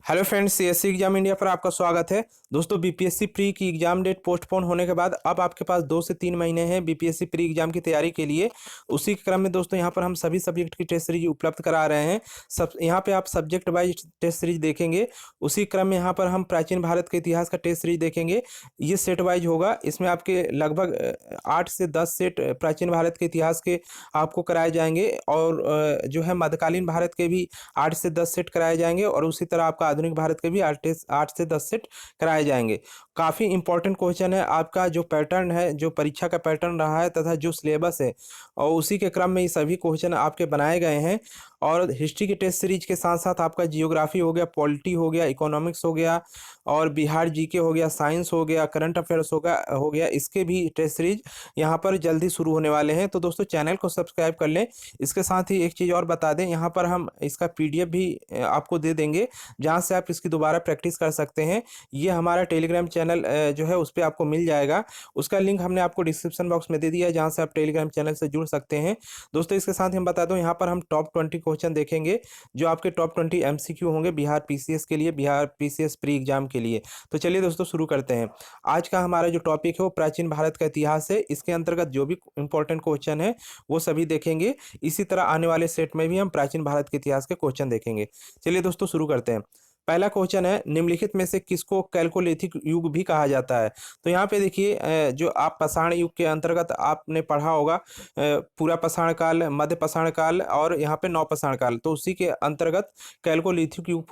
Hello friends, CSC exam India पर आपका स्वागत है। दोस्तों, बीपीएससी प्री की एग्जाम डेट पोस्टपोन होने के बाद अब आपके पास 2 से 3 महीने हैं बीपीएससी प्री एग्जाम की तैयारी के लिए। उसी के क्रम में दोस्तों यहाँ पर हम सभी सब्जेक्ट की टेस्ट सीरीज उपलब्ध करा रहे हैं। सब यहाँ पे आप सब्जेक्ट वाइज टेस्ट सीरीज देखेंगे। उसी क्रम में यहाँ पर हम प्राचीन भारत के इतिहास का टेस्ट सीरीज देखेंगे। ये सेट वाइज होगा। इसमें आपके लगभग 8 से 10 सेट प्राचीन भारत के इतिहास के आपको कराए जाएंगे और जो है मध्यकालीन भारत के भी 8 से 10 सेट कराए जाएंगे और उसी तरह आपका आधुनिक भारत के भी 8 से 10 सेट कराए जाएंगे। काफ़ी इंपॉर्टेंट क्वेश्चन है। आपका जो पैटर्न है, जो परीक्षा का पैटर्न रहा है तथा जो सिलेबस है और उसी के क्रम में ये सभी क्वेश्चन आपके बनाए गए हैं। और हिस्ट्री की टेस्ट सीरीज के साथ साथ आपका जियोग्राफी हो गया, पॉलिटी हो गया, इकोनॉमिक्स हो गया और बिहार जीके हो गया, साइंस हो गया, करंट अफेयर्स हो गया, इसके भी टेस्ट सीरीज यहाँ पर जल्दी शुरू होने वाले हैं। तो दोस्तों, चैनल को सब्सक्राइब कर लें। इसके साथ ही एक चीज़ और बता दें, यहाँ पर हम इसका पीडीएफ भी आपको दे देंगे, जहाँ से आप इसकी दोबारा प्रैक्टिस कर सकते हैं। ये हमारा टेलीग्राम चैनल जो है उस पर आपको मिल जाएगा। उसका लिंक हमने आपको डिस्क्रिप्शन बॉक्स में दे दिया है, जहाँ से आप टेलीग्राम चैनल से जुड़ सकते हैं। दोस्तों, इसके साथ ही हम बता दूं, यहाँ पर हम टॉप 20 क्वेश्चन देखेंगे, जो आपके टॉप 20 एमसीक्यू होंगे बिहार पीसीएस के लिए, बिहार पीसीएस प्री एग्जाम के लिए। तो चलिए दोस्तों, शुरू करते हैं। आज का हमारा जो टॉपिक है वो प्राचीन भारत का इतिहास है। इसके अंतर्गत जो भी इंपॉर्टेंट क्वेश्चन है वो सभी देखेंगे। इसी तरह आने वाले सेट में भी हम प्राचीन भारत के इतिहास के क्वेश्चन देखेंगे। चलिए दोस्तों, शुरू करते हैं। पहला क्वेश्चन है, निम्नलिखित में से किसको कैल्कोलिथिक युग भी कहा जाता है? तो यहाँ पे देखिए, जो आप पाषाण युग के अंतर्गत आपने पढ़ा होगा, पूरा पाषाण काल, मध्य पाषाण काल और यहाँ पे नवपाषाण काल, तो उसी के अंतर्गत कैल्कोलिथिक युग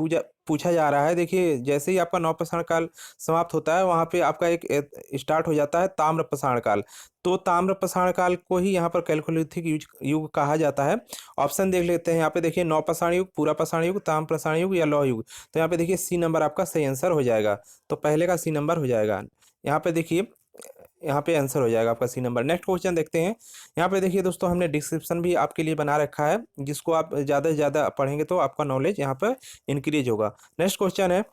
पूछा जा रहा है। देखिए, जैसे ही आपका नवपाषाण काल समाप्त होता है, वहाँ पे आपका एक स्टार्ट हो जाता है ताम्रपाषाण काल। तो ताम्रपाषाण काल को ही यहाँ पर कैल्कोलिथिक युग कहा जाता है। ऑप्शन देख लेते हैं। यहाँ पे देखिए, नवपाषाण युग, पूरा पाषाण युग, ताम्रपाषाण युग या लौह युग। तो यहाँ पे देखिए सी नंबर आपका सही आंसर हो जाएगा। तो पहले का सी नंबर हो जाएगा। यहाँ पे देखिए, यहाँ पे आंसर हो जाएगा आपका सी नंबर। नेक्स्ट क्वेश्चन देखते हैं। यहाँ पे देखिए दोस्तों, हमने डिस्क्रिप्शन भी आपके लिए बना रखा है, जिसको आप ज़्यादा से ज़्यादा पढ़ेंगे तो आपका नॉलेज यहाँ पर इंक्रीज होगा। नेक्स्ट क्वेश्चन है,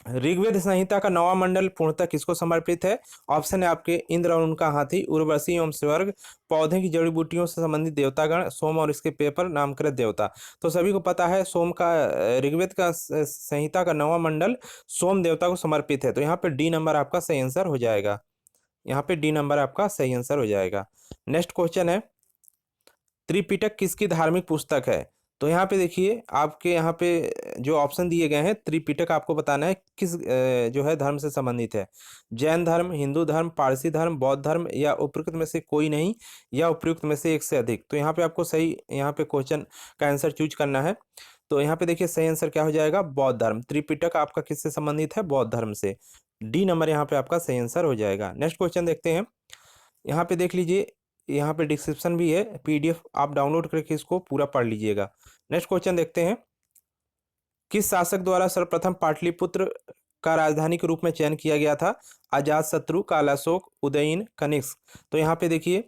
ऋग्वेद संहिता का 9वां मंडल पूर्णतः किसको समर्पित है? ऑप्शन है आपके इंद्र और उनका हाथी, उर्वशी एवं स्वर्ग, पौधे की जड़ी बूटियों से संबंधित देवतागण, सोम और इसके पेपर, नामकृत देवता। तो सभी को पता है, सोम का ऋग्वेद का संहिता का 9वां मंडल सोम देवता को समर्पित है। तो यहाँ पे डी नंबर आपका सही आंसर हो जाएगा। यहाँ पे डी नंबर आपका सही आंसर हो जाएगा। नेक्स्ट क्वेश्चन है, त्रिपिटक किसकी धार्मिक पुस्तक है? तो यहाँ पे देखिए, आपके यहाँ पे जो ऑप्शन दिए गए हैं, त्रिपिटक आपको बताना है किस जो है धर्म से संबंधित है। जैन धर्म, हिंदू धर्म, पारसी धर्म, बौद्ध धर्म या उपयुक्त में से कोई नहीं या उपयुक्त में से एक से अधिक। तो यहाँ पे आपको सही यहाँ पे क्वेश्चन का आंसर चूज करना है। तो यहाँ पे देखिए सही आंसर क्या हो जाएगा? बौद्ध धर्म। त्रिपिटक आपका किससे संबंधित है? बौद्ध धर्म से। डी नंबर यहाँ पे आपका सही आंसर हो जाएगा। नेक्स्ट क्वेश्चन देखते हैं। यहाँ पे देख लीजिए, यहाँ पे डिस्क्रिप्शन भी है, पीडीएफ आप डाउनलोड करके इसको पूरा पढ़ लीजिएगा। नेक्स्ट क्वेश्चन देखते हैं, किस शासक द्वारा सर्वप्रथम पाटलिपुत्र का राजधानी के रूप में चयन किया गया था? अजातशत्रु, कालाशोक, उदयन, कनिष्क। तो यहाँ पे देखिए,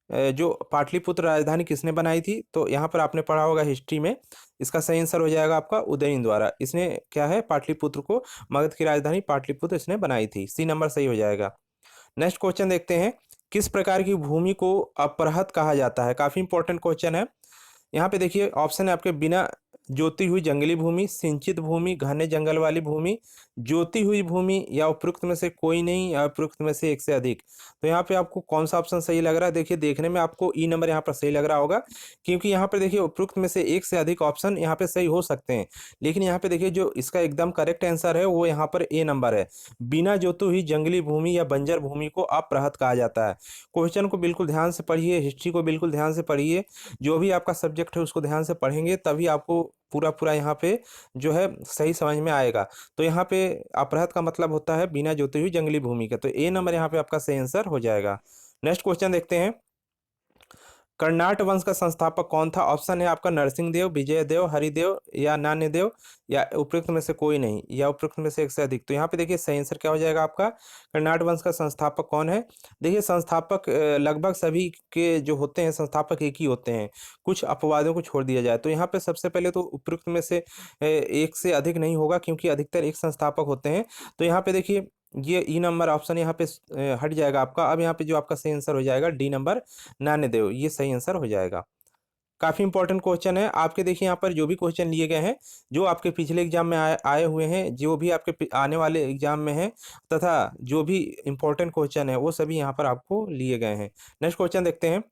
जो पाटलिपुत्र राजधानी किसने बनाई थी? तो यहाँ पर आपने पढ़ा होगा हिस्ट्री में। इसका सही आंसर हो जाएगा आपका उदयन द्वारा। इसने क्या है, पाटलिपुत्र को, मगध की राजधानी पाटलिपुत्र इसने बनाई थी। सी नंबर सही हो जाएगा। नेक्स्ट क्वेश्चन देखते हैं, किस प्रकार की भूमि को अपरहत कहा जाता है? काफी इंपॉर्टेंट क्वेश्चन है। यहाँ पे देखिए ऑप्शन है आपके, बिना जोती हुई जंगली भूमि, सिंचित भूमि, घने जंगल वाली भूमि, जोती हुई भूमि या उपयुक्त में से कोई नहीं या उपयुक्त में से एक से अधिक। तो यहाँ पे आपको कौन सा ऑप्शन सही लग रहा है? देखिए, देखने में आपको ई नंबर यहाँ पर सही लग रहा होगा, क्योंकि यहाँ पर देखिए उपयुक्त में से एक से अधिक ऑप्शन यहाँ पे सही हो सकते हैं। लेकिन यहाँ पे देखिए, जो इसका एकदम करेक्ट आंसर है वो यहाँ पर ए नंबर है। बिना जोती हुई जंगली भूमि या बंजर भूमि को अपरहत कहा जाता है। क्वेश्चन को बिल्कुल ध्यान से पढ़िए, हिस्ट्री को बिल्कुल ध्यान से पढ़िए, जो भी आपका सब्जेक्ट है उसको ध्यान से पढ़ेंगे तभी आपको पूरा पूरा यहाँ पे जो है सही समझ में आएगा। तो यहाँ पे अपरहत का मतलब होता है बिना जोती हुई जंगली भूमि का। तो ए नंबर यहाँ पे आपका सही आंसर हो जाएगा। नेक्स्ट क्वेश्चन देखते हैं, कर्नाट वंश का संस्थापक कौन था? ऑप्शन है आपका नरसिंह देव, विजय देव, हरिदेव या नान्य देव या उपयुक्त में से कोई नहीं या उपयुक्त में से एक से अधिक। तो यहाँ पे देखिए सही आंसर क्या हो जाएगा आपका? कर्नाट वंश का संस्थापक कौन है? देखिए, संस्थापक लगभग सभी के जो होते हैं संस्थापक एक ही होते हैं, कुछ अपवादों को छोड़ दिया जाए। तो यहाँ पे सबसे पहले तो उपयुक्त में से एक से अधिक नहीं होगा, क्योंकि अधिकतर एक संस्थापक होते हैं। तो यहाँ पे देखिए, ये ई नंबर ऑप्शन यहाँ पे हट जाएगा आपका। अब यहाँ पे जो आपका सही आंसर हो जाएगा डी नंबर, नान्यदेव, ये सही आंसर हो जाएगा। काफ़ी इंपॉर्टेंट क्वेश्चन है आपके। देखिए यहाँ पर जो भी क्वेश्चन लिए गए हैं, जो आपके पिछले एग्जाम में आए हुए हैं, जो भी आपके आने वाले एग्जाम में हैं, तथा जो भी इंपॉर्टेंट क्वेश्चन है वो सभी यहाँ पर आपको लिए गए हैं। नेक्स्ट क्वेश्चन देखते हैं।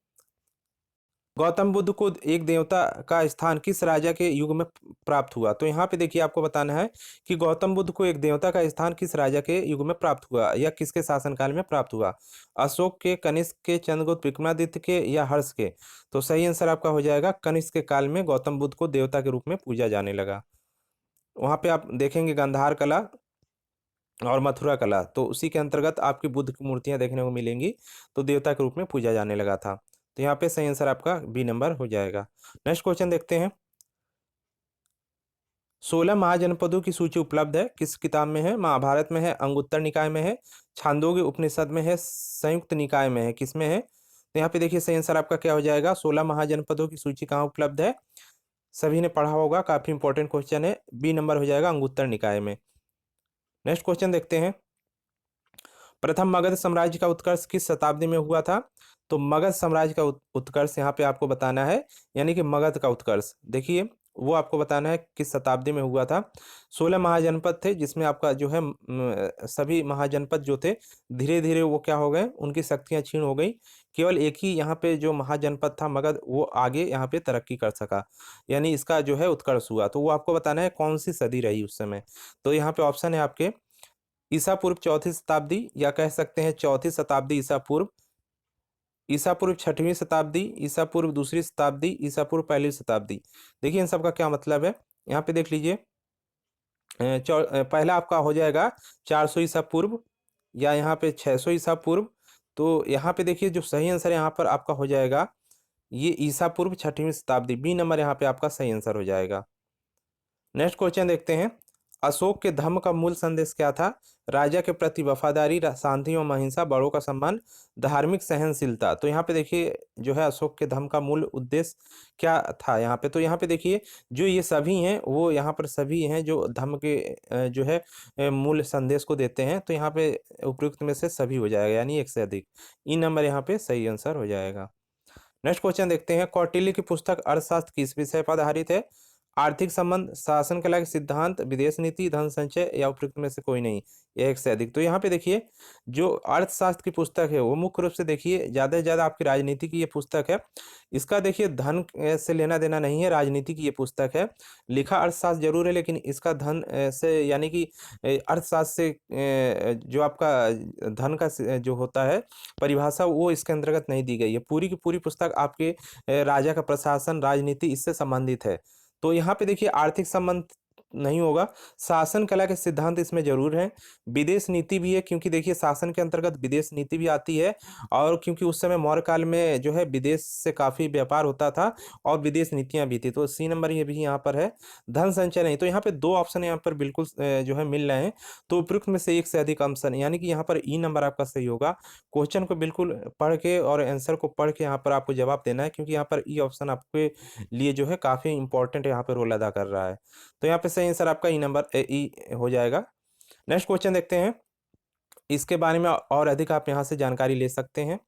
गौतम बुद्ध को एक देवता का स्थान किस राजा के युग में प्राप्त हुआ? तो यहाँ पे देखिए आपको बताना है कि गौतम बुद्ध को एक देवता का स्थान किस राजा के युग में प्राप्त हुआ या किसके शासनकाल में प्राप्त हुआ? अशोक के, कनिष्क के, चंद्रगुप्त, विक्रमादित्य के या हर्ष के? तो सही आंसर आपका हो जाएगा कनिष्क के काल में गौतम बुद्ध को देवता के रूप में पूजा जाने लगा। वहां पे आप देखेंगे गांधार कला और मथुरा कला, तो उसी के अंतर्गत आपकी बुद्ध की मूर्तियां देखने को मिलेंगी, तो देवता के रूप में पूजा जाने लगा था। तो यहाँ पे सही आंसर आपका बी नंबर हो जाएगा। नेक्स्ट क्वेश्चन देखते हैं। 16 महाजनपदों की सूची उपलब्ध है, किस किताब में है? महाभारत में है, अंगुत्तर निकाय में है, छांदोग्य उपनिषद में है, संयुक्त निकाय में है, किस में है? तो यहाँ पे देखिए सही आंसर आपका क्या हो जाएगा? 16 महाजनपदों की सूची कहाँ उपलब्ध है? सभी ने पढ़ा होगा, काफी इंपॉर्टेंट क्वेश्चन है, बी नंबर हो जाएगा अंगुत्तर निकाय में। नेक्स्ट क्वेश्चन देखते हैं। प्रथम मगध साम्राज्य का उत्कर्ष किस शताब्दी में हुआ था? तो मगध साम्राज्य का उत्कर्ष यहाँ पे आपको बताना है, यानी कि मगध का उत्कर्ष देखिए वो आपको बताना है किस शताब्दी में हुआ था। 16 महाजनपद थे, जिसमें आपका जो है सभी महाजनपद जो थे धीरे धीरे वो क्या हो गए, उनकी शक्तियां क्षीण हो गई। केवल एक ही यहाँ पे जो महाजनपद था मगध, वो आगे यहाँ पे तरक्की कर सका, यानी इसका जो है उत्कर्ष हुआ। तो वो आपको बताना है कौन सी सदी रही उस समय। तो यहाँ पे ऑप्शन है आपके ईसा पूर्व चौथी शताब्दी, या कह सकते हैं चौथी शताब्दी ईसा पूर्व, ईसा पूर्व छठवीं शताब्दी, ईसा पूर्व दूसरी शताब्दी, ईसा पूर्व पहली शताब्दी। देखिए इन सब का क्या मतलब है, यहाँ पे देख लीजिए। पहला आपका हो जाएगा 400 ईसा पूर्व, या यहाँ पे 600 ईसा पूर्व। तो यहाँ पे देखिए जो सही आंसर यहाँ पर आपका हो जाएगा ये ईसा पूर्व छठवीं शताब्दी, बी नंबर यहाँ पे आपका सही आंसर हो जाएगा। नेक्स्ट क्वेश्चन देखते हैं। अशोक के धम्म का मूल संदेश क्या था? राजा के प्रति वफादारी, शांति एवं अहिंसा, बड़ों का सम्मान, धार्मिक सहनशीलता। तो यहाँ पे देखिए जो है अशोक के धम्म का मूल उद्देश्य क्या था यहाँ पे? तो यहाँ पे देखिए जो ये सभी हैं वो यहाँ पर सभी हैं जो धम्म के जो है मूल संदेश को देते हैं। तो यहाँ पे उपयुक्त में से सभी हो जाएगा, यानी एक से अधिक। ई नंबर यहाँ पे सही आंसर हो जाएगा। नेक्स्ट क्वेश्चन देखते हैं। कौटिल्य की पुस्तक अर्थशास्त्र किस विषय पर आधारित है? आर्थिक संबंध, शासन कला के सिद्धांत, विदेश नीति, धन संचय, या उपयुक्त में से कोई नहीं, या एक से अधिक। तो यहाँ पे देखिए जो अर्थशास्त्र की पुस्तक है वो मुख्य रूप से देखिए ज़्यादा से ज़्यादा आपकी राजनीति की ये पुस्तक है। इसका देखिए धन से लेना देना नहीं है, राजनीति की ये पुस्तक है। लिखा अर्थशास्त्र जरूर है, लेकिन इसका धन से यानी कि अर्थशास्त्र से जो आपका धन का जो होता है परिभाषा, वो इसके अंतर्गत नहीं दी गई है। पूरी की पूरी पुस्तक आपके राजा का प्रशासन, राजनीति इससे संबंधित है। तो यहाँ पे देखिए आर्थिक संबंध नहीं होगा, शासन कला के सिद्धांत इसमें जरूर है, विदेश नीति भी है, क्योंकि देखिए शासन के अंतर्गत विदेश नीति भी आती है, और क्योंकि उस समय मौर्य काल में जो है विदेश से काफी व्यापार होता था और विदेश नीतियां भी थी। तो सी नंबर ये भी यहाँ पर है। धन संचय नहीं। तो यहाँ पे दो ऑप्शन यहाँ पर बिल्कुल जो है मिल रहे हैं, तो उपयुक्त में से एक से अधिक ऑप्शन, यानी कि यहाँ पर ई नंबर आपका सही होगा। क्वेश्चन को बिल्कुल पढ़ के और आंसर को पढ़ के यहाँ पर आपको जवाब देना है, क्योंकि यहाँ पर ई ऑप्शन आपके लिए जो है काफी इंपॉर्टेंट यहाँ पे रोल अदा कर रहा है। तो यहाँ पे सही आंसर आपका ई नंबर ई हो जाएगा। नेक्स्ट क्वेश्चन देखते हैं। इसके बारे में और अधिक आप यहाँ से जानकारी ले सकते हैं।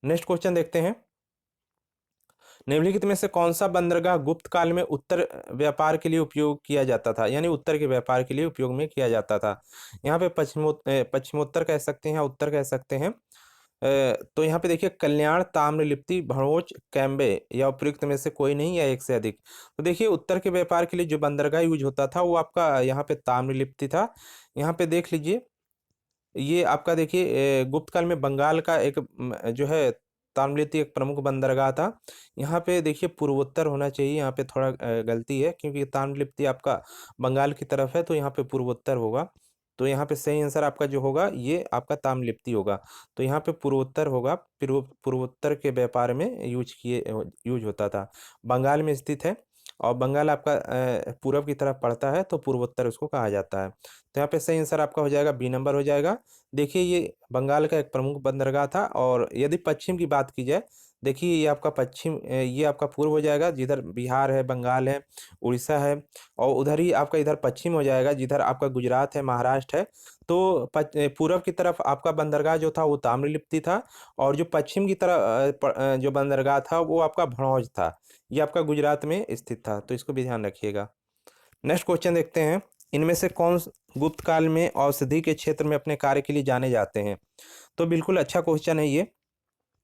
नेक्स्ट क्वेश्चन देखते हैं। निम्नलिखित में से कौन सा बंदरगाह गुप्त काल में उत्तर व्यापार के लिए उपयोग किया जाता था, यानी उत्तर के व्यापार के लिए उपयोग में किया जाता था? यहाँ पे पश्चिमोत्तर कह सकते हैं, उत्तर कह सकते हैं। तो यहाँ पे देखिए कल्याण, ताम्रलिप्ति, भड़ोच, कैम्बे, या उपयुक्त में से कोई नहीं, या एक से अधिक। तो देखिए उत्तर के व्यापार के लिए जो बंदरगाह यूज होता था वो आपका यहाँ पे ताम्रलिप्ति था। यहाँ पे देख लीजिए ये आपका देखिए गुप्त काल में बंगाल का एक जो है ताम्रलिप्ति एक प्रमुख बंदरगाह था। यहाँ पे देखिए पूर्वोत्तर होना चाहिए, यहाँ पे थोड़ा गलती है, क्योंकि ताम्रलिप्ति आपका बंगाल की तरफ है, तो यहाँ पे पूर्वोत्तर होगा। तो यहाँ पे सही आंसर आपका जो होगा ये आपका ताम्रलिप्ति होगा। तो यहाँ पे पूर्वोत्तर होगा, पूर्वोत्तर के व्यापार में यूज होता था। बंगाल में स्थित है और बंगाल आपका पूरब की तरफ पड़ता है, तो पूर्वोत्तर उसको कहा जाता है। तो यहाँ पे सही आंसर आपका हो जाएगा बी नंबर हो जाएगा। देखिए ये बंगाल का एक प्रमुख बंदरगाह था, और यदि पश्चिम की बात की जाए देखिए ये आपका पश्चिम ये आपका पूर्व हो जाएगा, जिधर बिहार है, बंगाल है, उड़ीसा है, और उधर ही आपका इधर पश्चिम हो जाएगा, जिधर आपका गुजरात है, महाराष्ट्र है। तो पूरब की तरफ आपका बंदरगाह जो था वो ताम्रलिप्ति था, और जो पश्चिम की तरफ जो बंदरगाह था वो आपका भड़ौज था। ये आपका गुजरात में स्थित था, तो इसको भी ध्यान रखिएगा। नेक्स्ट क्वेश्चन देखते हैं, इनमें से कौन गुप्त काल में औषधि के क्षेत्र में अपने कार्य के लिए जाने जाते हैं? तो बिल्कुल अच्छा क्वेश्चन है ये।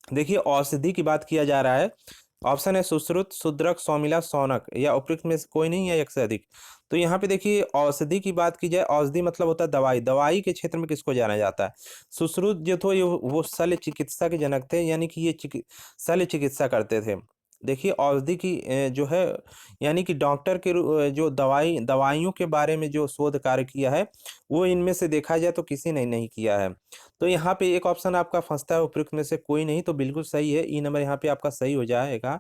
देखिए औषधि की बात किया जा रहा है। ऑप्शन है सुश्रुत, शूद्रक, सौमिला, शौनक, या उपयुक्त में से कोई नहीं या एक से अधिक। तो यहाँ पे देखिए औषधि की बात की जाए, औषधि मतलब होता है दवाई। दवाई के क्षेत्र में किसको जाना जाता है? सुश्रुत जो थे वो शल्य चिकित्सा के जनक थे, यानी कि ये शल्य चिकित्सा करते थे। देखिए औषधि की जो है यानी कि डॉक्टर के जो दवाइयों के बारे में जो शोध कार्य किया है, वो इनमें से देखा जाए तो किसी ने नहीं किया है। तो यहाँ पे एक ऑप्शन आपका फंसता है, उपयुक्त में से कोई नहीं, तो बिल्कुल सही है। ई नंबर यहाँ पे आपका सही हो जाएगा।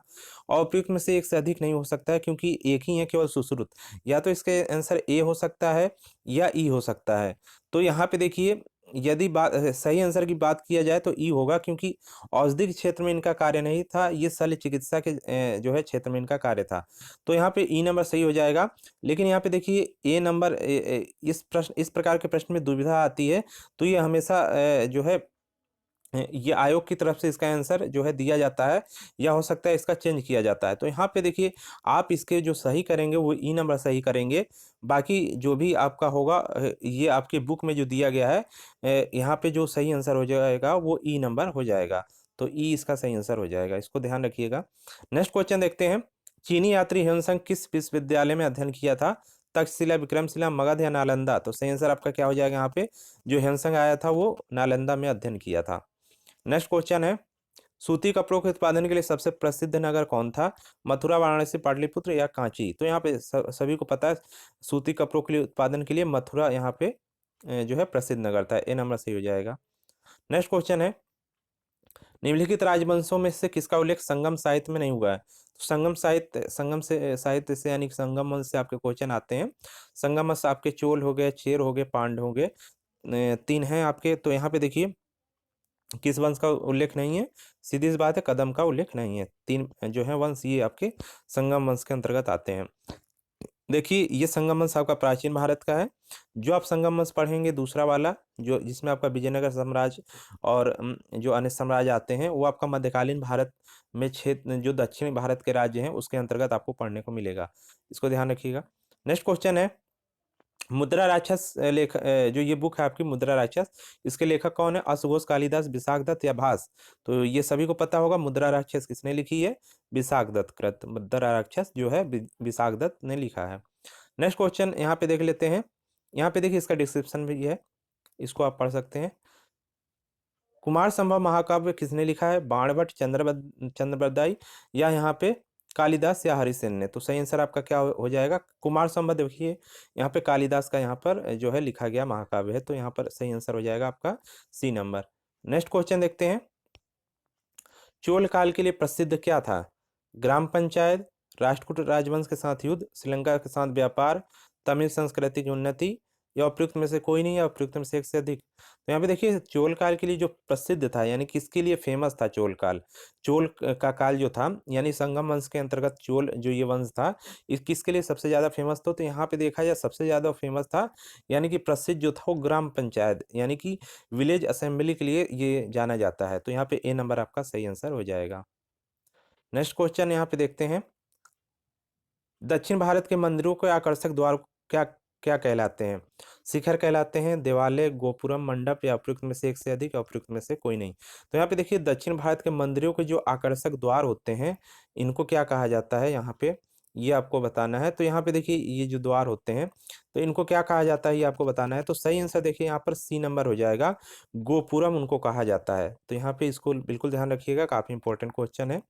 और उपयुक्त में से एक से अधिक नहीं हो सकता है, क्योंकि एक ही है केवल सुश्रुत। या तो इसके आंसर ए हो सकता है या ई हो सकता है। तो यहाँ पे देखिए यदि बात सही आंसर की बात किया जाए तो ई होगा, क्योंकि औषधि के क्षेत्र में इनका कार्य नहीं था, ये शल्य चिकित्सा के जो है क्षेत्र में इनका कार्य था। तो यहाँ पे ई नंबर सही हो जाएगा। लेकिन यहाँ पे देखिए ए नंबर इस प्रकार के प्रश्न में दुविधा आती है, तो ये हमेशा जो है ये आयोग की तरफ से इसका आंसर जो है दिया जाता है, या हो सकता है इसका चेंज किया जाता है। तो यहाँ पे देखिए आप इसके जो सही करेंगे वो ई नंबर सही करेंगे। बाकी जो भी आपका होगा ये आपके बुक में जो दिया गया है, यहाँ पे जो सही आंसर हो जाएगा वो ई नंबर हो जाएगा। तो ई इसका सही आंसर हो जाएगा, इसको ध्यान रखिएगा। नेक्स्ट क्वेश्चन देखते हैं, चीनी यात्री ह्वेनसांग किस विश्वविद्यालय में अध्ययन किया था? तक्षशिला, विक्रमशिला, मगध या नालंदा? तो सही आंसर आपका क्या हो जाएगा? यहाँ पे जो ह्वेनसांग आया था वो नालंदा में अध्ययन किया था। नेक्स्ट क्वेश्चन है, सूती कपड़ों के उत्पादन के लिए सबसे प्रसिद्ध नगर कौन था? मथुरा, वाराणसी, पाटलिपुत्र या कांची? तो यहाँ पे सभी को पता है, सूती कपड़ों के लिए उत्पादन के लिए मथुरा यहाँ पे जो है प्रसिद्ध नगर था। ए नंबर सही हो जाएगा। नेक्स्ट क्वेश्चन है, निम्नलिखित राजवंशों में से किसका उल्लेख संगम साहित्य में नहीं हुआ है? तो संगम से साहित्य से यानी कि संगम वंश से आपके क्वेश्चन आते हैं। संगम वंश आपके चोल हो गए, चेर हो गए, पांड्य हो गए, तीन हैं आपके। तो यहाँ पे देखिए किस वंश का उल्लेख नहीं है? सीधी सी बात है, कदम का उल्लेख नहीं है। तीन जो है वंश ये आपके संगम वंश के अंतर्गत आते हैं। देखिए ये संगम वंश आपका प्राचीन भारत का है। जो आप संगम वंश पढ़ेंगे दूसरा वाला, जो जिसमें आपका विजयनगर साम्राज्य और जो अन्य साम्राज्य आते हैं, वो आपका मध्यकालीन भारत में क्षेत्र जो दक्षिणी भारत के राज्य हैं उसके अंतर्गत आपको पढ़ने को मिलेगा। इसको ध्यान रखिएगा। नेक्स्ट क्वेश्चन है, मुद्रा राक्षस जो ये बुक है आपकी मुद्रा राक्षस, इसके लेखक कौन है? अश्वघोष, कालिदास, विशाखदत्त या भास? तो ये सभी को पता होगा, मुद्रा राक्षस किसने लिखी है? विशाखदत्त कृत मुद्रा राक्षस जो है विशाखदत्त ने लिखा है। नेक्स्ट क्वेश्चन यहाँ पे देख लेते हैं। यहाँ पे देखिए इसका डिस्क्रिप्शन भी है, इसको आप पढ़ सकते हैं। कुमार संभव महाकाव्य किसने लिखा है? बाणभट्ट, चंद्रबरदाई, या यहाँ पे कालिदास या हरिसेन ने? तो सही आंसर आपका क्या हो जाएगा? कुमार संभव। देखिए यहाँ पे कालिदास का यहाँ पर जो है लिखा गया महाकाव्य है, तो यहाँ पर सही आंसर हो जाएगा आपका सी नंबर। नेक्स्ट क्वेश्चन देखते हैं, चोल काल के लिए प्रसिद्ध क्या था? ग्राम पंचायत, राष्ट्रकूट राजवंश के साथ युद्ध, श्रीलंका के साथ व्यापार, तमिल संस्कृति की उन्नति, या उपयुक्त में से कोई नहीं, या उपयुक्त में से एक से अधिक? तो यहाँ पे देखिए चोल काल के लिए जो प्रसिद्ध था, यानी किसके लिए फेमस था चोल काल? चोल का काल जो था, यानी संगम वंश के अंतर्गत चोल जो ये वंश था, इस किसके लिए सबसे ज्यादा फेमस था? तो यहाँ पे देखा जाए सबसे ज्यादा फेमस था, यानी कि प्रसिद्ध जो था वो ग्राम पंचायत यानी कि विलेज असेंबली के लिए ये जाना जाता है। तो यहाँ पे ए नंबर आपका सही आंसर हो जाएगा। नेक्स्ट क्वेश्चन यहाँ पे देखते हैं, दक्षिण भारत के मंदिरों के आकर्षक द्वार क्या क्या कहलाते हैं? शिखर कहलाते हैं, देवालय, गोपुरम, मंडप, या उपयुक्त में से एक से अधिक, या उपयुक्त में से कोई नहीं? तो यहाँ पे देखिए दक्षिण भारत के मंदिरों के जो आकर्षक द्वार होते हैं, इनको क्या कहा जाता है? यहाँ पे ये आपको बताना है। तो यहाँ पे देखिए ये जो द्वार होते हैं, तो इनको क्या कहा जाता है ये आपको बताना है। तो सही आंसर देखिए यहाँ पर सी नंबर हो जाएगा, गोपुरम उनको कहा जाता है। तो यहाँ पे इसको बिल्कुल ध्यान रखिएगा, काफी इंपॉर्टेंट क्वेश्चन है।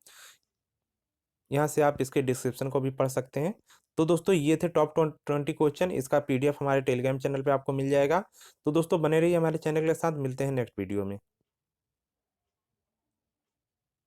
यहाँ से आप इसके डिस्क्रिप्शन को भी पढ़ सकते हैं। तो दोस्तों ये थे टॉप 20 क्वेश्चन, इसका पीडीएफ हमारे टेलीग्राम चैनल पे आपको मिल जाएगा। तो दोस्तों बने रहिए हमारे चैनल के साथ, मिलते हैं नेक्स्ट वीडियो में।